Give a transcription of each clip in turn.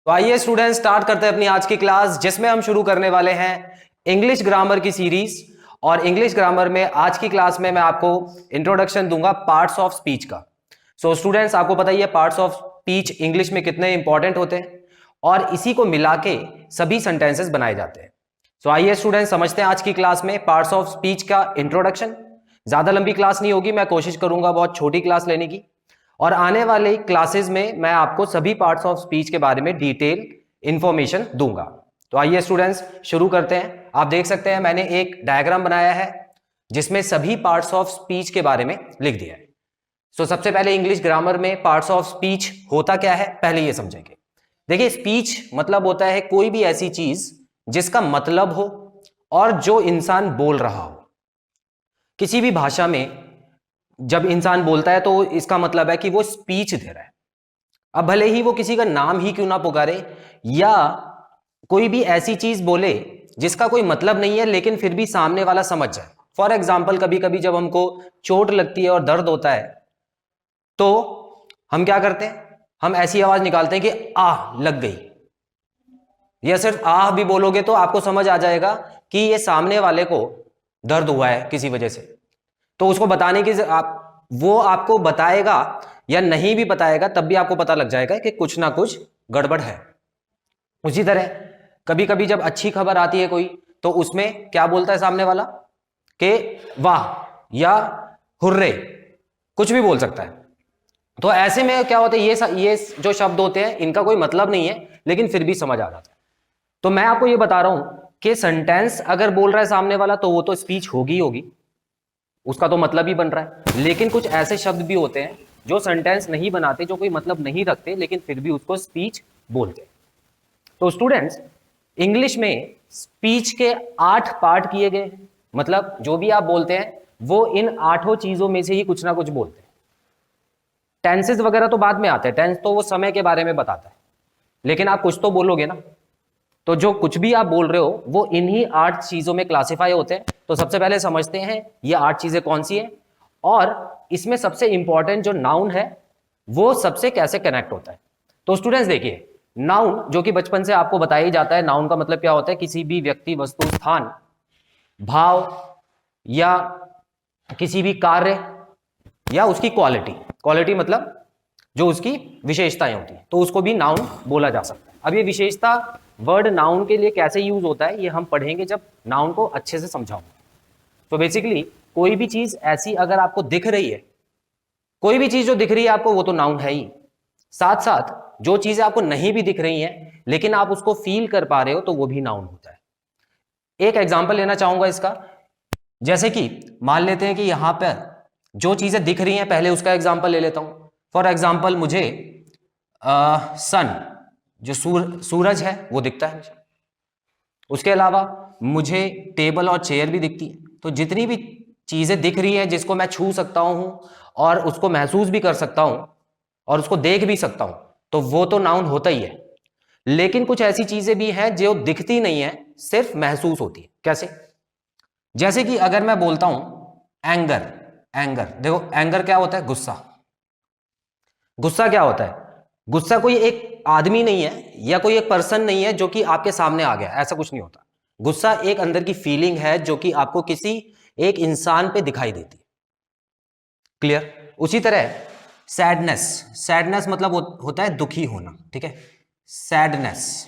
तो आइए student start करते हैं अपनी आज की क्लास, जिसमें हम शुरू करने वाले हैं इंग्लिश ग्रामर की सीरीज। और इंग्लिश ग्रामर में आज की क्लास में मैं आपको इंट्रोडक्शन दूंगा पार्ट्स ऑफ स्पीच का। सो स्टूडेंट्स, आपको पता ही है पार्ट्स ऑफ स्पीच इंग्लिश में कितने इंपॉर्टेंट होते हैं और इसी को मिला के सभी सेंटेंसेस बनाए जाते हैं। सो आइए स्टूडेंट समझते हैं आज की क्लास में पार्ट्स ऑफ स्पीच का इंट्रोडक्शन। ज्यादा लंबी क्लास नहीं होगी, मैं कोशिश करूंगा बहुत छोटी क्लास लेने की, और आने वाले क्लासेस में मैं आपको सभी पार्ट्स ऑफ स्पीच के बारे में डिटेल इंफॉर्मेशन दूंगा। तो आइए स्टूडेंट्स शुरू करते हैं। आप देख सकते हैं मैंने एक डायग्राम बनाया है जिसमें सभी पार्ट्स ऑफ स्पीच के बारे में लिख दिया है। सो सबसे पहले इंग्लिश ग्रामर में पार्ट्स ऑफ स्पीच होता क्या है पहले ये समझेंगे। देखिए, स्पीच मतलब होता है कोई भी ऐसी चीज जिसका मतलब हो और जो इंसान बोल रहा हो। किसी भी भाषा में जब इंसान बोलता है तो इसका मतलब है कि वो स्पीच दे रहा है। अब भले ही वो किसी का नाम ही क्यों ना पुकारे या कोई भी ऐसी चीज बोले जिसका कोई मतलब नहीं है, लेकिन फिर भी सामने वाला समझ जाए। फॉर एग्जाम्पल, कभी कभी जब हमको चोट लगती है और दर्द होता है तो हम क्या करते हैं, हम ऐसी आवाज निकालते हैं कि आ लग गई। या सिर्फ आह भी बोलोगे तो आपको समझ आ जाएगा कि ये सामने वाले को दर्द हुआ है किसी वजह से। तो उसको बताने की वो आपको बताएगा या नहीं भी बताएगा तब भी आपको पता लग जाएगा कि कुछ ना कुछ गड़बड़ है। उसी तरह कभी कभी जब अच्छी खबर आती है कोई, तो उसमें क्या बोलता है सामने वाला कि वाह या हुर्रे, कुछ भी बोल सकता है। तो ऐसे में क्या होता है, ये जो शब्द होते हैं इनका कोई मतलब नहीं है लेकिन फिर भी समझ आ जाता है। तो मैं आपको ये बता रहा हूं कि सेंटेंस अगर बोल रहा है सामने वाला तो वो तो स्पीच होगी होगी, उसका तो मतलब ही बन रहा है। लेकिन कुछ ऐसे शब्द भी होते हैं जो सेंटेंस नहीं बनाते, जो कोई मतलब नहीं रखते, लेकिन फिर भी उसको स्पीच बोलते हैं। तो स्टूडेंट्स, इंग्लिश में स्पीच के 8 पार्ट किए गए, मतलब जो भी आप बोलते हैं वो इन 8 चीजों में से ही कुछ ना कुछ बोलते हैं। टेंसेस वगैरह तो बाद में आते हैं, टेंस तो वो समय के बारे में बताता है, लेकिन आप कुछ तो बोलोगे ना। तो जो कुछ भी आप बोल रहे हो वो इन्हीं 8 चीजों में क्लासिफाई होते हैं। तो सबसे पहले समझते हैं ये 8 चीजें कौन सी हैं, और इसमें सबसे इंपॉर्टेंट जो नाउन है वो सबसे कैसे कनेक्ट होता है। तो स्टूडेंट्स देखिए, नाउन जो कि बचपन से आपको बताया ही जाता है, नाउन का मतलब क्या होता है, किसी भी व्यक्ति, वस्तु, स्थान, भाव या किसी भी कार्य या उसकी क्वालिटी। क्वालिटी मतलब जो उसकी विशेषताएं होती हैं, तो उसको भी नाउन बोला जा सकता है। अब ये विशेषता वर्ड नाउन के लिए कैसे यूज होता है ये हम पढ़ेंगे जब नाउन को अच्छे से समझाऊंगा। तो बेसिकली कोई भी चीज ऐसी अगर आपको दिख रही है, कोई भी चीज जो दिख रही है आपको, वो तो नाउन है ही। साथ साथ जो चीजें आपको नहीं भी दिख रही हैं लेकिन आप उसको फील कर पा रहे हो तो वो भी नाउन होता है। एक एग्जाम्पल लेना चाहूंगा इसका, जैसे कि मान लेते हैं कि यहां पर जो चीजें दिख रही हैं, पहले उसका एग्जाम्पल ले लेता हूं। फॉर एग्जाम्पल, मुझे सन, जो सूरज है वो दिखता है। उसके अलावा मुझे टेबल और चेयर भी दिखती है। तो जितनी भी चीजें दिख रही हैं जिसको मैं छू सकता हूं और उसको महसूस भी कर सकता हूं और उसको देख भी सकता हूं, तो वो तो नाउन होता ही है। लेकिन कुछ ऐसी चीजें भी हैं जो दिखती नहीं है, सिर्फ महसूस होती है। कैसे? जैसे कि अगर मैं बोलता हूं एंगर, एंगर देखो, एंगर क्या होता है, गुस्सा। गुस्सा क्या होता है? गुस्सा कोई एक आदमी नहीं है या कोई एक पर्सन नहीं है जो कि आपके सामने आ गया, ऐसा कुछ नहीं होता। गुस्सा एक अंदर की फीलिंग है जो कि आपको किसी एक इंसान पे दिखाई देती है। क्लियर? उसी तरह सैडनेस, सैडनेस मतलब होता है दुखी होना। ठीक है, सैडनेस।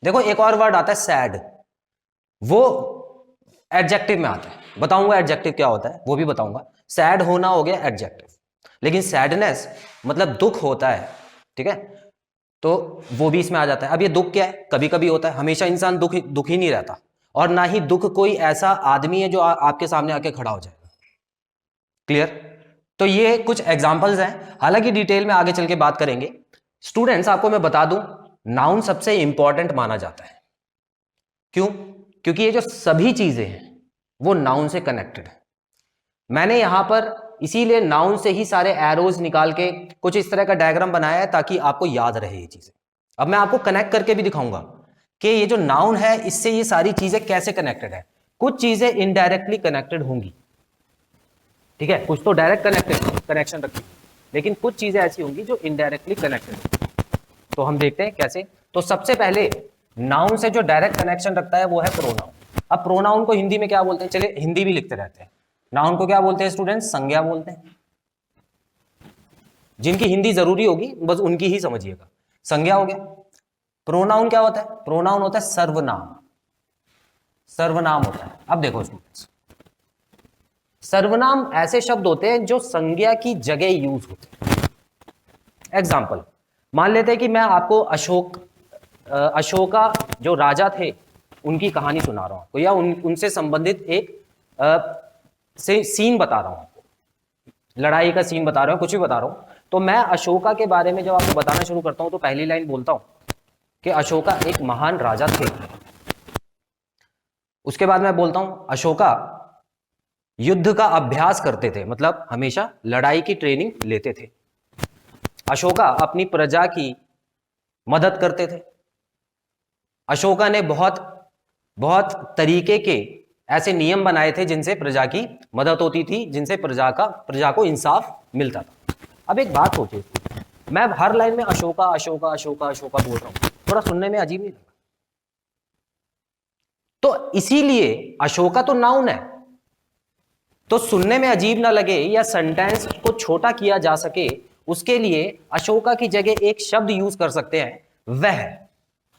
देखो एक और वर्ड आता है सैड, वो एडजेक्टिव में आता है, बताऊंगा एडजेक्टिव क्या होता है वो भी बताऊंगा। सैड होना हो गया एडजेक्टिव, लेकिन सैडनेस मतलब दुख होता है। ठीक है, तो वो भी इसमें आ जाता है। अब ये दुख क्या है? कभी कभी होता है, हमेशा इंसान दुखी नहीं रहता, और ना ही दुख कोई ऐसा आदमी है जो आपके सामने आके खड़ा हो जाएगा। क्लियर? तो ये कुछ एग्जांपल्स हैं, हालांकि डिटेल में आगे चल के बात करेंगे। स्टूडेंट्स, आपको मैं बता दूं, नाउन सबसे इंपॉर्टेंट माना जाता है। क्यों? क्योंकि ये जो सभी चीजें हैं वो नाउन से कनेक्टेड है। मैंने यहां पर इसीलिए नाउन से ही सारे एरोज निकाल के कुछ इस तरह का डायग्राम बनाया है ताकि आपको याद रहे ये चीजें। अब मैं आपको कनेक्ट करके भी दिखाऊंगा कि ये जो नाउन है इससे ये सारी चीजें कैसे कनेक्टेड है। कुछ चीजें इनडायरेक्टली कनेक्टेड होंगी, ठीक है, कुछ तो डायरेक्ट कनेक्शन रखेंगी, लेकिन कुछ चीजें ऐसी होंगी जो इनडायरेक्टली कनेक्टेड होंगी। तो हम देखते हैं कैसे। तो सबसे पहले नाउन से जो डायरेक्ट कनेक्शन रखता है वो है प्रोनाउन। अब प्रोनाउन को हिंदी में क्या बोलते हैं, चलिए हिंदी भी लिखते रहते हैं। नाउन को क्या बोलते हैं स्टूडेंट्स, संज्ञा बोलते हैं। जिनकी हिंदी जरूरी होगी बस उनकी ही समझिएगा। संज्ञा हो गया। प्रोनाउन क्या होता है, प्रोनाउन होता है सर्वनाम। सर्वनाम होता है। अब देखो स्टूडेंट्स, सर्वनाम ऐसे शब्द होते हैं जो संज्ञा की जगह यूज होते हैं। एग्जाम्पल, मान लेते हैं कि मैं आपको अशोका जो राजा थे उनकी कहानी सुना रहा हूं या उनसे संबंधित एक सीन बता रहा हूं आपको, लड़ाई का सीन बता रहा हूं, कुछ भी बता रहा हूं। तो मैं अशोका के बारे में जब आपको बताना शुरू करता हूं तो पहली लाइन बोलता हूं कि अशोका एक महान राजा थे। उसके बाद मैं बोलता हूं अशोका युद्ध का अभ्यास करते थे, मतलब हमेशा लड़ाई की ट्रेनिंग लेते थे। अशोका अपनी प्रजा की मदद करते थे। अशोका ने बहुत बहुत तरीके के ऐसे नियम बनाए थे जिनसे प्रजा की मदद होती थी, जिनसे प्रजा को इंसाफ मिलता था। अब एक बात सोचिए, मैं हर लाइन में अशोका अशोका अशोका अशोका बोल रहा हूं, थोड़ा सुनने में अजीब नहीं लगा? तो इसीलिए अशोका तो नाउन है, तो सुनने में अजीब ना लगे या सेंटेंस को छोटा किया जा सके उसके लिए अशोका की जगह एक शब्द यूज कर सकते हैं, वह।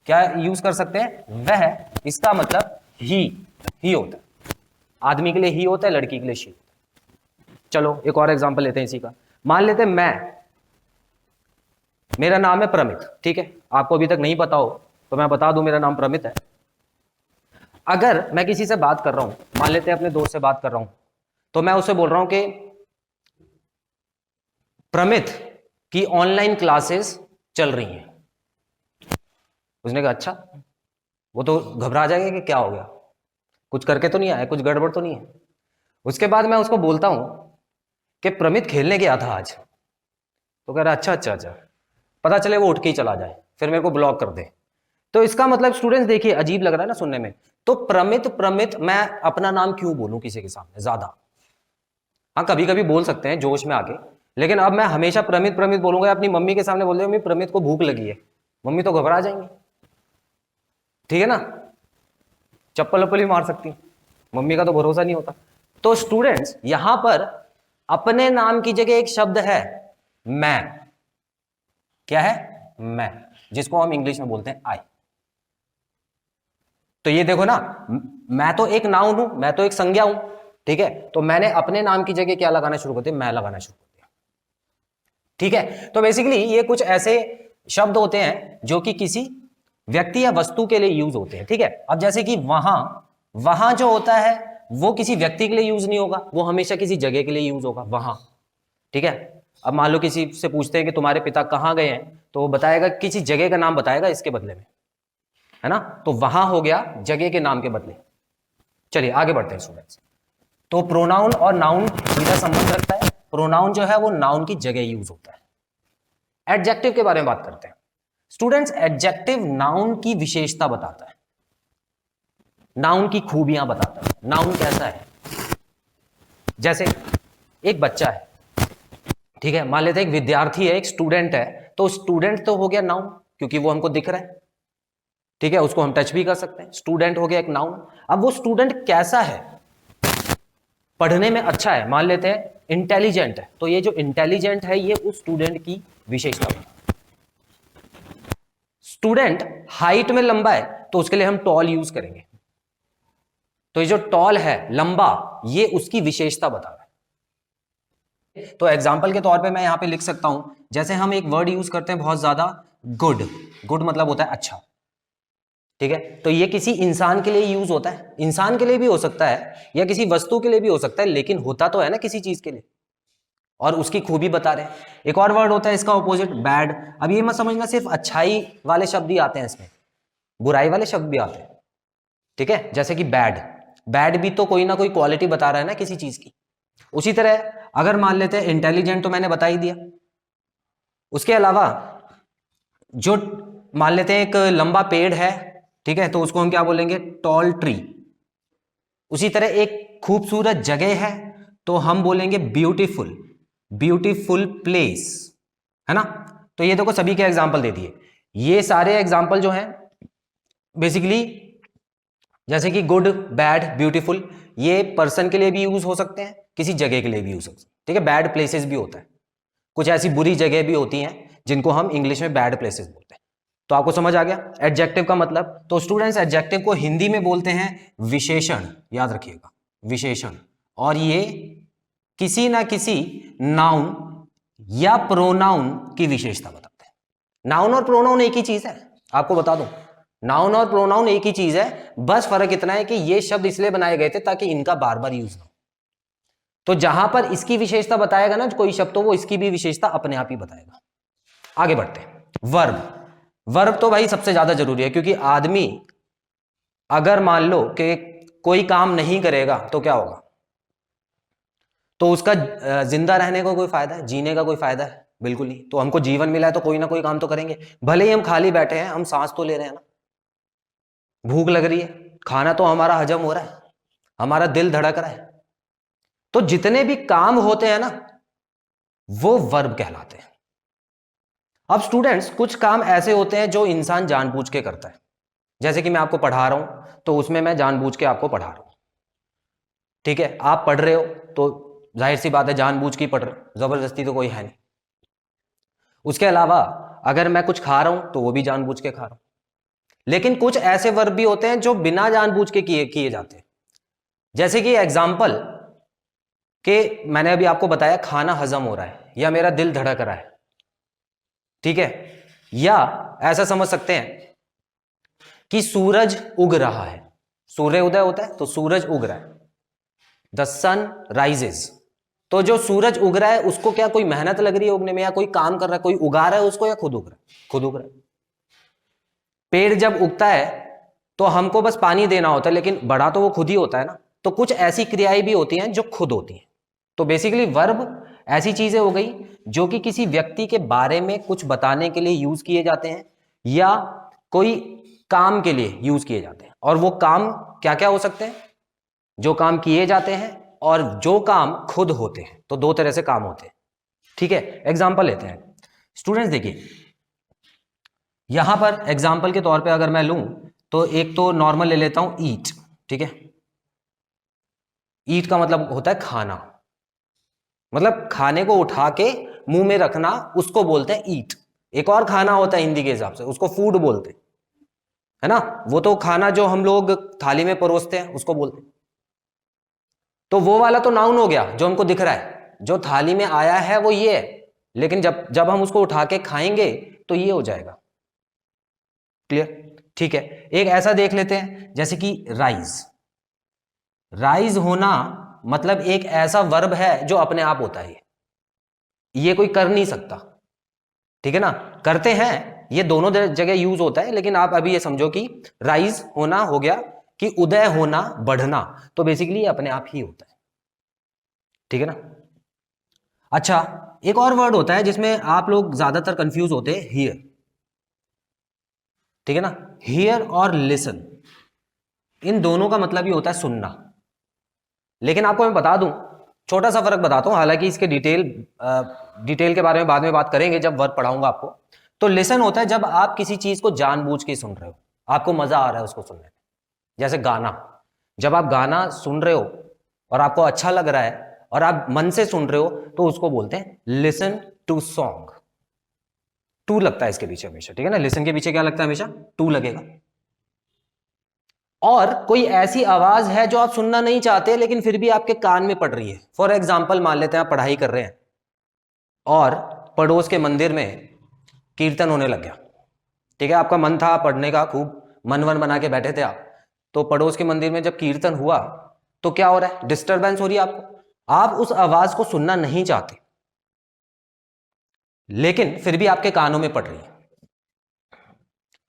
क्या यूज कर सकते हैं, वह। इसका मतलब ही होता है। आदमी के लिए ही होता है, लड़की के लिए शी। चलो एक और एग्जांपल लेते हैं इसी का। मान लेते हैं मेरा नाम है प्रमित, ठीक है, आपको अभी तक नहीं पता हो तो मैं बता दूं, मेरा नाम प्रमित है। अगर मैं किसी से बात कर रहा हूं, मान लेते हैं अपने दोस्त से बात कर रहा हूं, तो मैं उससे बोल रहा हूं कि प्रमित की ऑनलाइन क्लासेस चल रही हैं। उसने कहा अच्छा, वो तो घबरा जाएगा कि क्या हो गया, कुछ करके तो नहीं आया, कुछ गड़बड़ तो नहीं है। उसके बाद मैं उसको बोलता हूं कि प्रमित खेलने गया था आज, तो कह रहा अच्छा अच्छा अच्छा, पता चले वो उठ के ही चला जाए फिर मेरे को ब्लॉक कर दे। तो इसका मतलब स्टूडेंट्स देखिए अजीब लग रहा है ना सुनने में, तो प्रमित प्रमित मैं अपना नाम क्यों बोलूं किसी के सामने ज्यादा। हाँ कभी कभी बोल सकते हैं जोश में आके, लेकिन अब मैं हमेशा प्रमित प्रमित बोलूंगा। अपनी मम्मी के सामने बोल रहे मम्मी प्रमित को भूख लगी है, मम्मी तो घबरा जाएंगी, ठीक है ना, चप्पल वप्पल ही मार सकती, मम्मी का तो भरोसा नहीं होता। तो स्टूडेंट्स यहां पर अपने नाम की जगह एक शब्द है मैं। क्या है, मैं, जिसको हम इंग्लिश में बोलते हैं आई। तो ये देखो ना, मैं तो एक नाउन हूं, मैं तो एक संज्ञा हूं, ठीक है, तो मैंने अपने नाम की जगह क्या लगाना शुरू कर दिया, मैं लगाना शुरू कर दिया, ठीक है। तो बेसिकली ये कुछ ऐसे शब्द होते हैं जो कि किसी व्यक्ति या वस्तु के लिए यूज होते हैं, ठीक है। अब जैसे कि वहां जो होता है वो किसी व्यक्ति के लिए यूज नहीं होगा, वो हमेशा किसी जगह के लिए यूज होगा, वहां, ठीक है। अब मान लो किसी से पूछते हैं कि तुम्हारे पिता कहां गए हैं, तो वो बताएगा किसी जगह का नाम बताएगा इसके बदले में, है ना। तो वहां हो गया जगह के नाम के बदले। चलिए आगे बढ़ते हैं स्टूडेंट्स। तो प्रोनाउन और नाउन सीधा संबंध रखता है। प्रोनाउन जो है वो नाउन की जगह यूज होता है। एडजेक्टिव के बारे में बात करते हैं स्टूडेंट्स। एडजेक्टिव नाउन की विशेषता बताता है, नाउन की खूबियां बताता है, नाउन कैसा है। जैसे एक बच्चा है, ठीक है, मान लेते हैं एक विद्यार्थी है, एक स्टूडेंट है, तो स्टूडेंट तो हो गया नाउन क्योंकि वो हमको दिख रहा है, ठीक है, उसको हम टच भी कर सकते हैं, स्टूडेंट हो गया एक नाउन। अब वो स्टूडेंट कैसा है, पढ़ने में अच्छा है, मान लेते हैं इंटेलिजेंट है, तो ये जो इंटेलिजेंट है ये उस स्टूडेंट की विशेषता है। स्टूडेंट हाइट में लंबा है तो उसके लिए हम टॉल यूज करेंगे, तो ये जो टॉल है लंबा, ये उसकी विशेषता बता रहा है। तो एग्जाम्पल के तौर पे मैं यहां पे लिख सकता हूं, जैसे हम एक वर्ड यूज करते हैं बहुत ज्यादा, गुड। गुड मतलब होता है अच्छा, ठीक है, तो ये किसी इंसान के लिए यूज होता है, इंसान के लिए भी हो सकता है या किसी वस्तु के लिए भी हो सकता है, लेकिन होता तो है ना किसी चीज के लिए, और उसकी खूबी बता रहे हैं। एक और वर्ड होता है इसका ऑपोजिट, बैड। अब ये मत समझना सिर्फ अच्छाई वाले शब्द ही आते हैं इसमें, बुराई वाले शब्द भी आते हैं, ठीक है, जैसे कि बैड। बैड भी तो कोई ना कोई क्वालिटी बता रहा है ना किसी चीज की। उसी तरह अगर मान लेते हैं इंटेलिजेंट, तो मैंने बता ही दिया। उसके अलावा जो मान लेते हैं एक लंबा पेड़ है, ठीक है, तो उसको हम क्या बोलेंगे, टॉल ट्री। उसी तरह एक खूबसूरत जगह है तो हम बोलेंगे ब्यूटीफुल, ब्यूटीफुल प्लेस, है ना। तो ये देखो सभी के एग्जांपल दे दिए। ये सारे एग्जाम्पल जो हैं बेसिकली जैसे कि गुड, बैड, ब्यूटीफुल, ये पर्सन के लिए भी यूज हो सकते हैं, किसी जगह के लिए भी यूज हो सकते हैं। ठीक है, बैड प्लेसेस भी होता है, कुछ ऐसी बुरी जगह भी होती हैं जिनको हम इंग्लिश में बैड प्लेसेस बोलते हैं। तो आपको समझ आ गया एडजेक्टिव का मतलब। तो स्टूडेंट्स एडजेक्टिव को हिंदी में बोलते हैं विशेषण, याद रखिएगा, विशेषण। और ये किसी ना किसी नाउन या प्रोनाउन की विशेषता बताते हैं। नाउन और प्रोनाउन एक ही चीज है, आपको बता दूं, नाउन और प्रोनाउन एक ही चीज है, बस फर्क इतना है कि ये शब्द इसलिए बनाए गए थे ताकि इनका बार बार यूज ना हो। तो जहां पर इसकी विशेषता बताएगा ना कोई शब्द, तो वो इसकी भी विशेषता अपने आप ही बताएगा। आगे बढ़ते हैं। वर्ब, वर्ब तो भाई सबसे ज्यादा जरूरी है, क्योंकि आदमी अगर मान लो कि कोई काम नहीं करेगा तो क्या होगा, तो उसका जिंदा रहने का कोई फायदा है, जीने का कोई फायदा है? बिल्कुल नहीं। तो हमको जीवन मिला है तो कोई ना कोई काम तो करेंगे, भले ही हम खाली बैठे हैं, हम सांस तो ले रहे हैं ना, भूख लग रही है, खाना तो हमारा हजम हो रहा है, हमारा दिल धड़क रहा है। तो जितने भी काम होते हैं ना वो वर्ब कहलाते हैं। अब स्टूडेंट्स कुछ काम ऐसे होते हैं जो इंसान जानबूझ के करता है, जैसे कि मैं आपको पढ़ा रहा हूं तो उसमें मैं जानबूझ के आपको पढ़ा रहा हूं। ठीक है, आप पढ़ रहे हो तो जाहिर सी बात है जानबूझ के पढ़ रहे हो, जबरदस्ती तो कोई है नहीं। उसके अलावा अगर मैं कुछ खा रहा हूं तो वो भी जानबूझ के खा रहा हूं। लेकिन कुछ ऐसे वर्ब भी होते हैं जो बिना जानबूझ के किए जाते हैं, जैसे कि एग्जाम्पल कि मैंने अभी आपको बताया खाना हजम हो रहा है या मेरा दिल धड़क रहा है। ठीक है, या ऐसा समझ सकते हैं कि सूरज उग रहा है, सूर्य उदय होता है तो सूरज उग रहा है, द सन राइजेस। तो जो सूरज उग रहा है उसको क्या कोई मेहनत लग रही है उगने में, या कोई काम कर रहा है, कोई उगा रहा है उसको, या खुद उग रहा है? खुद उग रहा है। पेड़ जब उगता है तो हमको बस पानी देना होता है, लेकिन बड़ा तो वो खुद ही होता है ना। तो कुछ ऐसी क्रियाएं भी होती हैं जो खुद होती हैं। तो बेसिकली वर्ब ऐसी चीजें हो गई जो कि किसी व्यक्ति के बारे में कुछ बताने के लिए यूज किए जाते हैं, या कोई काम के लिए यूज किए जाते हैं। और वो काम क्या क्या हो सकते हैं, जो काम किए जाते हैं और जो काम खुद होते हैं। तो दो तरह से काम होते हैं। ठीक है, एग्जाम्पल लेते हैं। स्टूडेंट्स देखिए, यहां पर एग्जाम्पल के तौर पे अगर मैं लूं तो एक तो नॉर्मल ले लेता हूं, ईट। ठीक है, ईट का मतलब होता है खाना, मतलब खाने को उठा के मुंह में रखना, उसको बोलते हैं ईट। एक और खाना होता है हिंदी के हिसाब से, उसको फूड बोलते हैं, है ना। वो तो खाना जो हम लोग थाली में परोसते हैं उसको बोलते हैं। तो वो वाला तो नाउन हो गया जो हमको दिख रहा है, जो थाली में आया है वो ये है, लेकिन जब जब हम उसको उठा के खाएंगे तो ये हो जाएगा। क्लियर? ठीक है, एक ऐसा देख लेते हैं जैसे कि राइज। राइज होना मतलब एक ऐसा वर्ब है जो अपने आप होता है, ये कोई कर नहीं सकता। ठीक है ना, करते हैं, ये दोनों जगह यूज होता है, लेकिन आप अभी ये समझो कि राइज होना हो गया कि उदय होना, बढ़ना, तो बेसिकली ये अपने आप ही होता है। ठीक है ना। अच्छा, एक और वर्ड होता है जिसमें आप लोग ज्यादातर कंफ्यूज होते हैं, हियर। ठीक है ना, हियर और लिसन, इन दोनों का मतलब ही होता है सुनना। लेकिन आपको मैं बता दूं, छोटा सा फर्क बताता हूं, हालांकि इसके डिटेल के बारे में बाद में बात करेंगे जब वर्ड पढ़ाऊंगा आपको। तो लिसन होता है जब आप किसी चीज को जानबूझ के सुन रहे हो, आपको मजा आ रहा है उसको सुनने में। जैसे गाना, जब आप गाना सुन रहे हो और आपको अच्छा लग रहा है और आप मन से सुन रहे हो तो उसको बोलते हैं लिसन टू सॉन्ग। टू लगता है इसके पीछे हमेशा। ठीक है ना, लिसन के पीछे क्या लगता है, हमेशा टू लगेगा। और कोई ऐसी आवाज है जो आप सुनना नहीं चाहते लेकिन फिर भी आपके कान में पड़ रही है। फॉर एग्जाम्पल मान लेते हैं आप पढ़ाई कर रहे हैं और पड़ोस के मंदिर में कीर्तन होने लग गया। ठीक है, आपका मन था पढ़ने का, खूब मन वन बना के बैठे थे आप, तो पड़ोस के मंदिर में जब कीर्तन हुआ तो क्या हो रहा है, डिस्टरबेंस हो रही है आपको, आप उस आवाज को सुनना नहीं चाहते लेकिन फिर भी आपके कानों में पड़ रही है।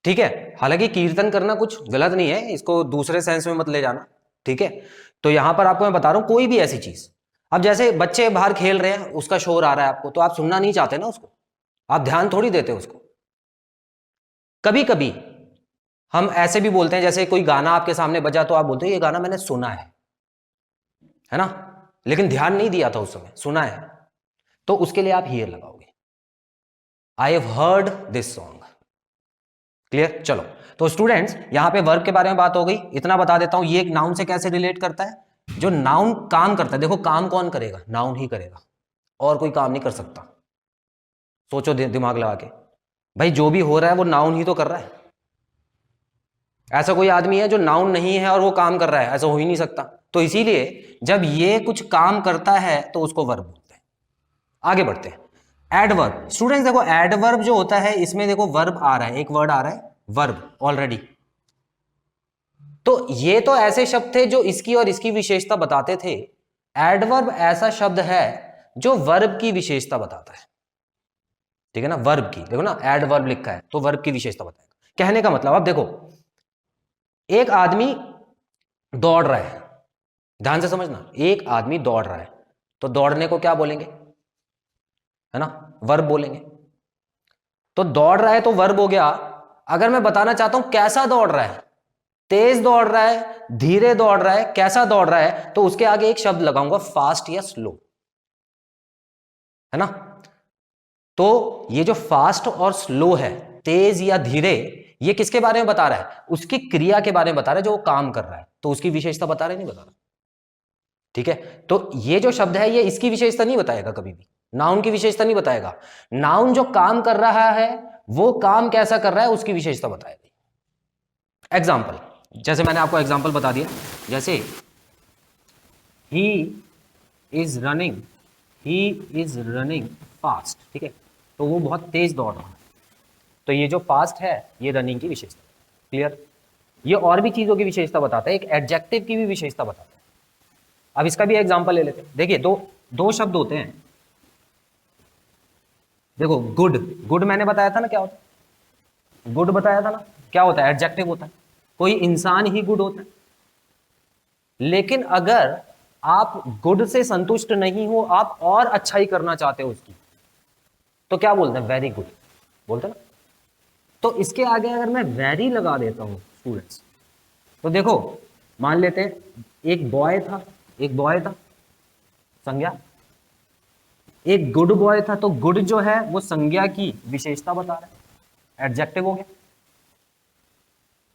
ठीक है, हालांकि कीर्तन करना कुछ गलत नहीं है, इसको दूसरे सेंस में मत ले जाना। ठीक है, तो यहां पर आपको मैं बता रहा हूं कोई भी ऐसी चीज, अब जैसे बच्चे बाहर खेल रहे हैं, उसका शोर आ रहा है आपको, तो आप सुनना नहीं चाहते ना उसको, आप ध्यान थोड़ी देते उसको। कभी कभी हम ऐसे भी बोलते हैं, जैसे कोई गाना आपके सामने बजा तो आप बोलते हो ये गाना मैंने सुना है ना, लेकिन ध्यान नहीं दिया था उस समय, सुना है, तो उसके लिए आप हियर लगाओगे, I have heard this song. Clear? चलो, तो स्टूडेंट्स यहां पे वर्ब के बारे में बात हो गई, इतना बता देता हूं ये एक नाउन से कैसे रिलेट करता है। जो नाउन काम करता है, देखो काम कौन करेगा? नाउन ही करेगा, और कोई काम नहीं कर सकता। सोचो दिमाग लगा के, भाई जो भी हो रहा है वो नाउन ही तो कर रहा है। ऐसा कोई आदमी है जो नाउन नहीं है और वो काम कर रहा है? ऐसा हो ही नहीं सकता। तो इसीलिए जब ये कुछ काम करता है तो उसको वर्ब बोलते हैं। आगे बढ़ते हैं, एडवर्ब। स्टूडेंट्स देखो, एडवर्ब जो होता है इसमें देखो वर्ब आ रहा है, एक वर्ड आ रहा है वर्ब ऑलरेडी। तो ये तो ऐसे शब्द थे जो इसकी और इसकी विशेषता बताते थे। एडवर्ब ऐसा शब्द है जो वर्ब की विशेषता बताता है, ठीक है ना? वर्ब की, देखो ना एडवर्ब लिखा है तो वर्ब की विशेषता बताएगा। कहने का मतलब, अब देखो एक आदमी दौड़ रहा है, ध्यान से समझना, एक आदमी दौड़ रहा है तो दौड़ने को क्या बोलेंगे? है ना, वर्ब बोलेंगे। तो दौड़ रहा है तो वर्ब हो गया। अगर मैं बताना चाहता हूं कैसा दौड़ रहा है, तेज दौड़ रहा है, धीरे दौड़ रहा है, कैसा दौड़ रहा है, तो उसके आगे एक शब्द लगाऊंगा, फास्ट या स्लो, है ना? तो ये जो फास्ट और स्लो है, तेज या धीरे, ये किसके बारे में बता रहा है? उसकी क्रिया के बारे में बता रहा है, जो वो काम कर रहा है, तो उसकी विशेषता बता रहा है, नहीं बता रहा? ठीक है, तो ये जो शब्द है ये इसकी विशेषता नहीं बताएगा कभी भी, नाउन की विशेषता नहीं बताएगा। नाउन जो काम कर रहा है वो काम कैसा कर रहा है उसकी विशेषता बताएगा। एग्जाम्पल, जैसे मैंने आपको एग्जाम्पल बता दिया, जैसे ही इज रनिंग फास्ट, ठीक है, तो वो बहुत तेज दौड़ रहा है, तो ये जो फास्ट है ये रनिंग की विशेषता। क्लियर? ये और भी चीजों की विशेषता बताता है, एक एडजेक्टिव की भी विशेषता बताता है। अब इसका भी एग्जाम्पल ले लेते हैं। देखिए दो शब्द होते हैं, देखो गुड मैंने बताया था ना क्या होता है, गुड बताया था ना, क्या होता है? एडजेक्टिव होता है। कोई इंसान ही गुड होता है, लेकिन अगर आप गुड से संतुष्ट नहीं हो, आप और अच्छाई करना चाहते हो उसकी, तो क्या बोलते हैं? वेरी गुड बोलते हैं ना। तो इसके आगे अगर मैं वेरी लगा देता हूं स्टूडेंट्स, तो देखो मान लेते हैं एक बॉय था संज्ञा, एक गुड बॉय था, तो गुड जो है वो संज्ञा की विशेषता बता रहा है, एडजेक्टिव हो गया।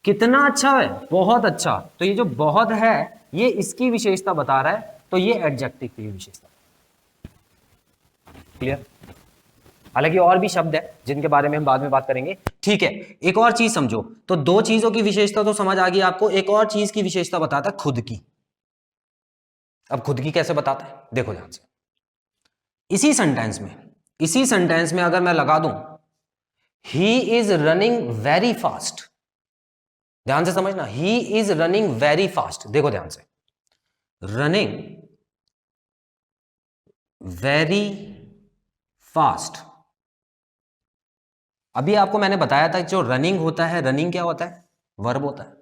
कितना अच्छा है? बहुत अच्छा, तो ये जो बहुत है ये इसकी विशेषता बता रहा है, तो ये एडजेक्टिव की विशेषता। क्लियर? हालांकि और भी शब्द है जिनके बारे में हम बाद में बात करेंगे। ठीक है, एक और चीज समझो, तो दो चीजों की विशेषता तो समझ आ गई आपको, एक और चीज की विशेषता बताता है खुद की। अब खुद की कैसे बताता है, देखो ध्यान से, इसी सेंटेंस में अगर मैं लगा दूं he is running very fast, ध्यान से समझना, he is running very fast, देखो ध्यान से, रनिंग वेरी फास्ट। अभी आपको मैंने बताया था जो रनिंग होता है, रनिंग क्या होता है? वर्ब होता है।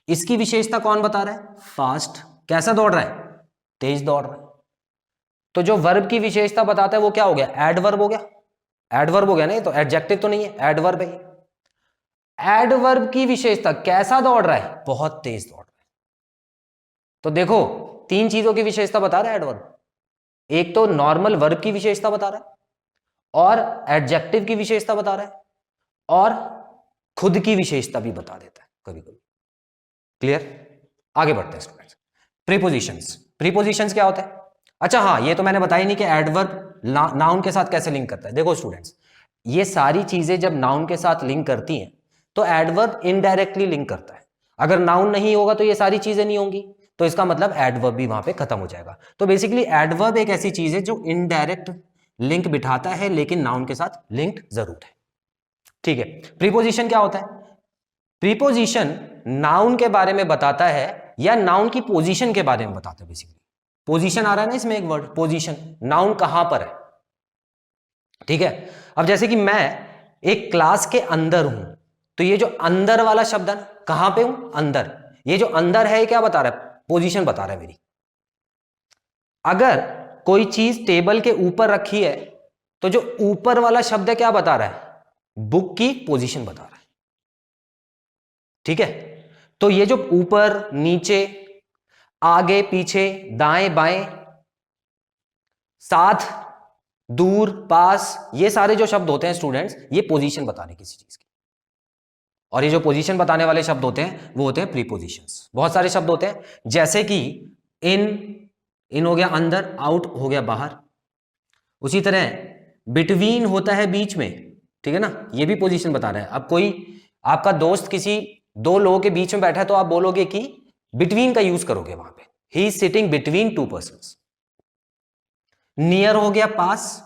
इसकी विशेषता कौन बता रहा है? फास्ट। कैसा दौड़ रहा है? तेज दौड़ रहा है। तो जो वर्ब की विशेषता बताता है वो क्या हो गया? एडवर्ब हो गया। एडवर्ब हो गया नहीं, तो एडजेक्टिव तो नहीं है, एडवर्ब है। एडवर्ब की विशेषता कैसा दौड़ रहा है? बहुत तेज दौड़ रहा है। तो देखो तीन चीजों की विशेषता बता रहा है एडवर्ब, एक तो नॉर्मल वर्ब की विशेषता बता रहा है, और एडजेक्टिव की विशेषता बता रहा है, और खुद की विशेषता भी बता देता है कभी कभी। क्लियर? आगे बढ़ते हैं स्टूडेंट्स। प्रीपोजिशंस क्या होता है? अच्छा हाँ, ये तो मैंने बताया नहीं कि एडवर्ब नाउन के साथ कैसे लिंक करता है। देखो स्टूडेंट्स, ये सारी चीजें जब नाउन के साथ लिंक करती हैं तो एडवर्ब इनडायरेक्टली लिंक करता है। अगर नाउन नहीं होगा तो ये सारी चीजें नहीं होंगी, तो इसका मतलब एडवर्ब भी वहां पे खत्म हो जाएगा। तो बेसिकली एडवर्ब एक ऐसी चीज है जो इनडायरेक्ट लिंक बिठाता है, लेकिन नाउन के साथ लिंक्ड जरूर है। ठीक है, प्रीपोजिशन क्या होता है? प्रीपोजिशन नाउन के बारे में बताता है या नाउन की पोजीशन के बारे में बताता है। बेसिकली पोजीशन आ रहा है ना इसमें, एक वर्ड पोजीशन, नाउन कहां पर है। ठीक है, अब जैसे कि मैं एक क्लास के अंदर हूं, तो ये जो अंदर वाला शब्द है ना, कहां पे हूं? अंदर। ये जो अंदर है ये क्या बता रहा है? पोजीशन बता रहा है मेरी। अगर कोई चीज टेबल के ऊपर रखी है तो जो ऊपर वाला शब्द है क्या बता रहा है? बुक की पोजीशन बता रहा है। ठीक है, तो ये जो ऊपर नीचे आगे पीछे दाएं बाएं साथ दूर पास, ये सारे जो शब्द होते हैं स्टूडेंट्स, ये पोजीशन बता रहे किसी चीज की। और ये जो पोजीशन बताने वाले शब्द होते हैं वो होते हैं प्रीपोजिशंस। बहुत सारे शब्द होते हैं, जैसे कि इन हो गया अंदर, आउट हो गया बाहर। उसी तरह बिटवीन होता है बीच में, ठीक है ना, ये भी पोजीशन बता रहा है। अब कोई आपका दोस्त किसी दो लोगों के बीच में बैठा है तो आप बोलोगे कि बिटवीन का यूज करोगे वहां पे, he is sitting between two persons. Near हो गया पास,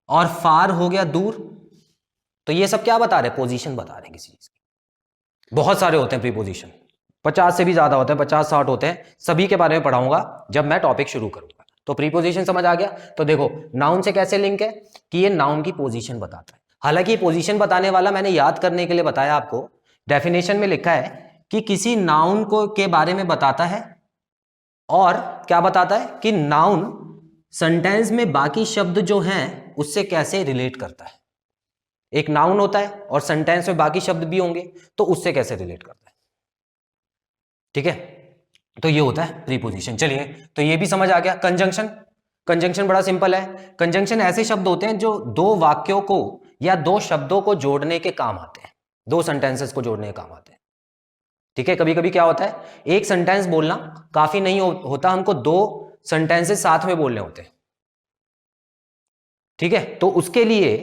और फार हो गया दूर। तो ये सब क्या बता रहे हैं? पोजीशन बता रहे हैं किसी चीज की। बहुत सारे होते हैं प्रीपोजिशन, 50 से भी ज्यादा होते हैं, 50-60 होते हैं। सभी के बारे में पढ़ाऊंगा जब मैं टॉपिक शुरू करूंगा। तो प्रीपोजिशन समझ आ गया। तो देखो नाउन से कैसे लिंक है कि ये नाउन की पोजीशन बताता है। हालांकि पोजीशन बताने वाला मैंने याद करने के लिए बताया आपको, डेफिनेशन में लिखा है कि किसी नाउन को के बारे में बताता है, और क्या बताता है कि नाउन सेंटेंस में बाकी शब्द जो हैं उससे कैसे रिलेट करता है। एक नाउन होता है और सेंटेंस में बाकी शब्द भी होंगे, तो उससे कैसे रिलेट करता है। ठीक है, तो ये होता है प्रीपोजिशन। चलिए, तो ये भी समझ आ गया। कंजंक्शन, कंजंक्शन बड़ा सिंपल है। कंजंक्शन ऐसे शब्द होते हैं जो दो वाक्यों को या दो शब्दों को जोड़ने के काम आते हैं, दो सेंटेंसेस को जोड़ने के काम आते हैं। ठीक है, कभी कभी क्या होता है, एक सेंटेंस बोलना काफी नहीं होता, हमको दो सेंटेंसेस साथ में बोलने होते हैं। ठीक है, तो उसके लिए,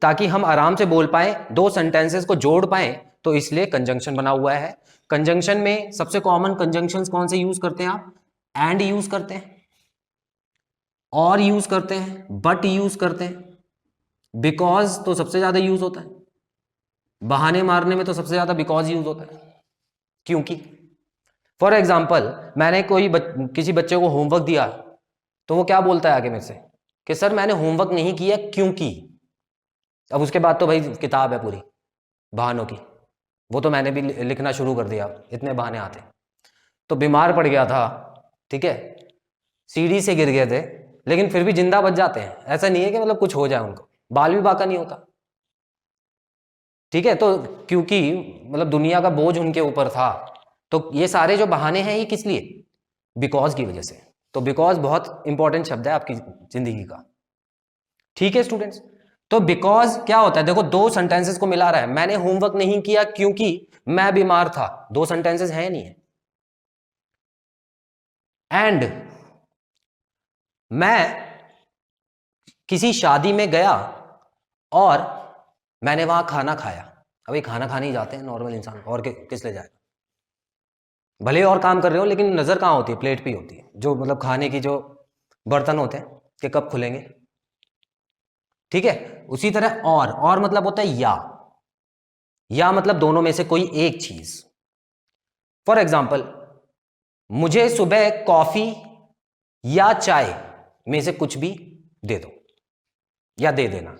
ताकि हम आराम से बोल पाए, दो सेंटेंसेस को जोड़ पाए, तो इसलिए कंजंक्शन बना हुआ है। कंजंक्शन में सबसे कॉमन कंजंक्शंस कौन से यूज करते हैं आप? एंड यूज करते हैं, और यूज करते हैं, बट यूज करते हैं, बिकॉज तो सबसे ज्यादा यूज होता है, बहाने मारने में तो सबसे ज्यादा बिकॉज यूज होता है, क्योंकि। फॉर एग्जाम्पल, मैंने किसी बच्चे को होमवर्क दिया, तो वो क्या बोलता है आगे मेरे से कि सर मैंने होमवर्क नहीं किया क्योंकि। अब उसके बाद तो भाई किताब है पूरी बहानों की, वो तो मैंने भी लिखना शुरू कर दिया, इतने बहाने आते। तो बीमार पड़ गया था, ठीक है, सीढ़ी से गिर गए थे, लेकिन फिर भी जिंदा बच जाते हैं। ऐसा नहीं है कि मतलब कुछ हो जाए उनको, बाल भी बाका नहीं होता। ठीक है, तो क्योंकि मतलब दुनिया का बोझ उनके ऊपर था, तो ये सारे जो बहाने हैं ये किस लिए? बिकॉज की वजह से। तो बिकॉज बहुत इंपॉर्टेंट शब्द है आपकी जिंदगी का। ठीक है स्टूडेंट्स, तो बिकॉज क्या होता है, देखो दो सेंटेंसेस को मिला रहा है। मैंने होमवर्क नहीं किया क्योंकि मैं बीमार था, दो सेंटेंसेस है नहीं है। एंड मैं किसी शादी में गया और मैंने वहां खाना खाया। अभी खाना खाने ही जाते हैं नॉर्मल इंसान, और किस ले जाएगा? भले और काम कर रहे हो, लेकिन नजर कहां होती है? प्लेट पे ही होती है, जो मतलब खाने की जो बर्तन होते हैं कि कब खुलेंगे। ठीक है, उसी तरह और मतलब होता है या मतलब दोनों में से कोई एक चीज। फॉर एग्जाम्पल, मुझे सुबह कॉफी या चाय में से कुछ भी दे दो, या दे देना।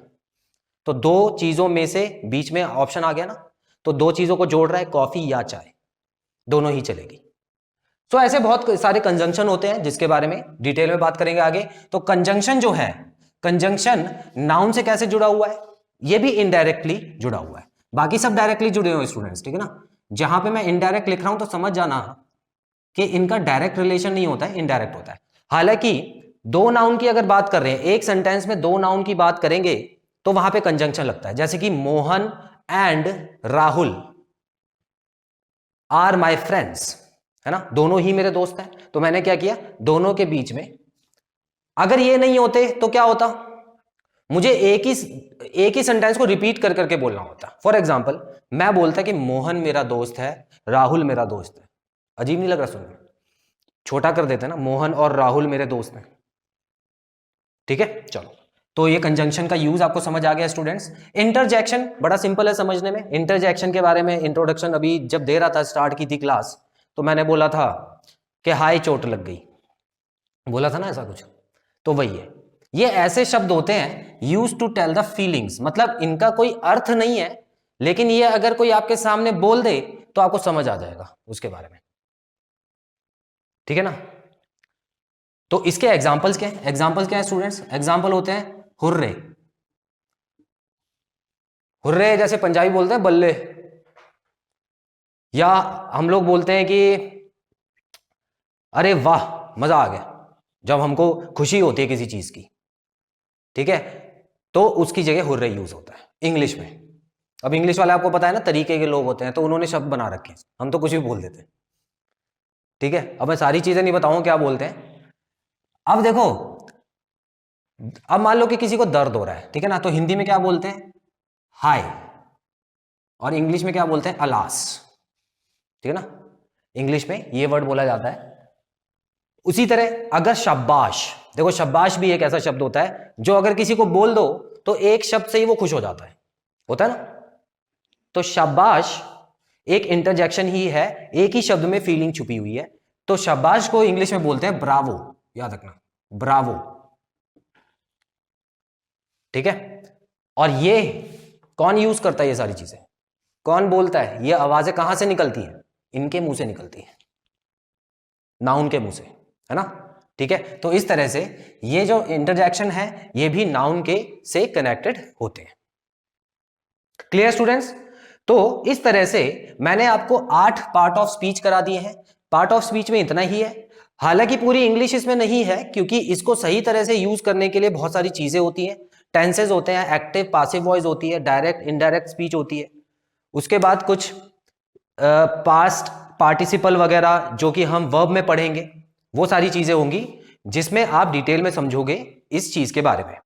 तो दो चीजों में से बीच में ऑप्शन आ गया ना, तो दो चीजों को जोड़ रहा है, कॉफी या चाय, दोनों ही चलेगी। तो ऐसे बहुत सारे कंजंक्शन होते हैं जिसके बारे में डिटेल में बात करेंगे आगे। तो कंजंक्शन जो है, कंजंक्शन नाउन से कैसे जुड़ा हुआ है? ये भी इनडायरेक्टली जुड़ा हुआ है, बाकी सब डायरेक्टली जुड़े हुए स्टूडेंट्स, ठीक है ना। जहां पे मैं इनडायरेक्ट लिख रहा हूं तो समझ जाना कि इनका डायरेक्ट रिलेशन नहीं होता है, इनडायरेक्ट होता है। हालांकि दो नाउन की अगर बात कर रहे हैं, एक सेंटेंस में दो नाउन की बात करेंगे तो वहां पे कंजंक्शन लगता है। जैसे कि Mohan and Rahul are my friends, है ना, दोनों ही मेरे दोस्त हैं। तो मैंने क्या किया, दोनों के बीच में, अगर ये नहीं होते तो क्या होता, मुझे एक ही सेंटेंस को रिपीट कर करके बोलना होता। फॉर एग्जाम्पल, मैं बोलता कि मोहन मेरा दोस्त है, राहुल मेरा दोस्त है। अजीब नहीं लग रहा सुनने में? छोटा कर देते हैं ना, मोहन और राहुल मेरे दोस्त हैं। ठीक है, चलो, तो ये कंजंक्शन का यूज आपको समझ आ गया स्टूडेंट्स। इंटरजेक्शन बड़ा सिंपल है समझने में। इंटरजेक्शन के बारे में इंट्रोडक्शन अभी जब दे रहा था, स्टार्ट की थी क्लास, तो मैंने बोला था कि हाय चोट लग गई, बोला था ना ऐसा कुछ। तो वही है, ये ऐसे शब्द होते हैं use to tell the feelings, मतलब इनका कोई अर्थ नहीं है, लेकिन ये अगर कोई आपके सामने बोल दे तो आपको समझ आ जाएगा उसके बारे में। ठीक है ना। तो इसके एग्जाम्पल्स क्या है? एग्जाम्पल्स क्या है स्टूडेंट्स? एग्जाम्पल होते हैं हुर्रे। हुर्रे जैसे पंजाबी बोलते हैं बल्ले, या हम लोग बोलते हैं कि अरे वाह मजा आ गया, जब हमको खुशी होती है किसी चीज की। ठीक है, तो उसकी जगह हुर्रे यूज होता है इंग्लिश में। अब इंग्लिश वाले आपको पता है ना तरीके के लोग होते हैं, तो उन्होंने शब्द बना रखे हैं, हम तो कुछ भी बोल देते हैं। ठीक है, अब मैं सारी चीजें नहीं बताऊं क्या बोलते हैं। अब देखो, अब मान लो कि किसी को दर्द हो रहा है, ठीक है ना, तो हिंदी में क्या बोलते हैं? हाय। और इंग्लिश में क्या बोलते हैं? अलास। ठीक है ना, इंग्लिश में ये वर्ड बोला जाता है। उसी तरह अगर शाबाश, देखो शाबाश भी एक ऐसा शब्द होता है जो अगर किसी को बोल दो तो एक शब्द से ही वो खुश हो जाता है, होता है ना। तो शाबाश एक इंटरजेक्शन ही है, एक ही शब्द में फीलिंग छुपी हुई है। तो शाबाश को इंग्लिश में बोलते हैं ब्रावो, याद रखना, ब्रावो। ठीक है, और ये कौन यूज करता है? ये सारी चीजें कौन बोलता है? ये आवाजें कहां से निकलती हैं? इनके मुंह से निकलती हैं, नाउन के मुंह से, है ना। ठीक है, तो इस तरह से ये जो इंटरजेक्शन है ये भी नाउन के से कनेक्टेड होते हैं। Clear students? तो इस तरह से मैंने आपको 8 पार्ट ऑफ स्पीच करा दिए हैं। पार्ट ऑफ स्पीच में इतना ही है, हालांकि पूरी इंग्लिश इसमें नहीं है, क्योंकि इसको सही तरह से यूज करने के लिए बहुत सारी चीजें होती हैं। टेंसेज होते हैं, एक्टिव पासिव वॉइस होती है, डायरेक्ट इनडायरेक्ट स्पीच होती है। उसके बाद कुछ पास्ट पार्टिसिपल वगैरह जो कि हम वर्ब में पढ़ेंगे, वो सारी चीजें होंगी जिसमें आप डिटेल में समझोगे इस चीज के बारे में।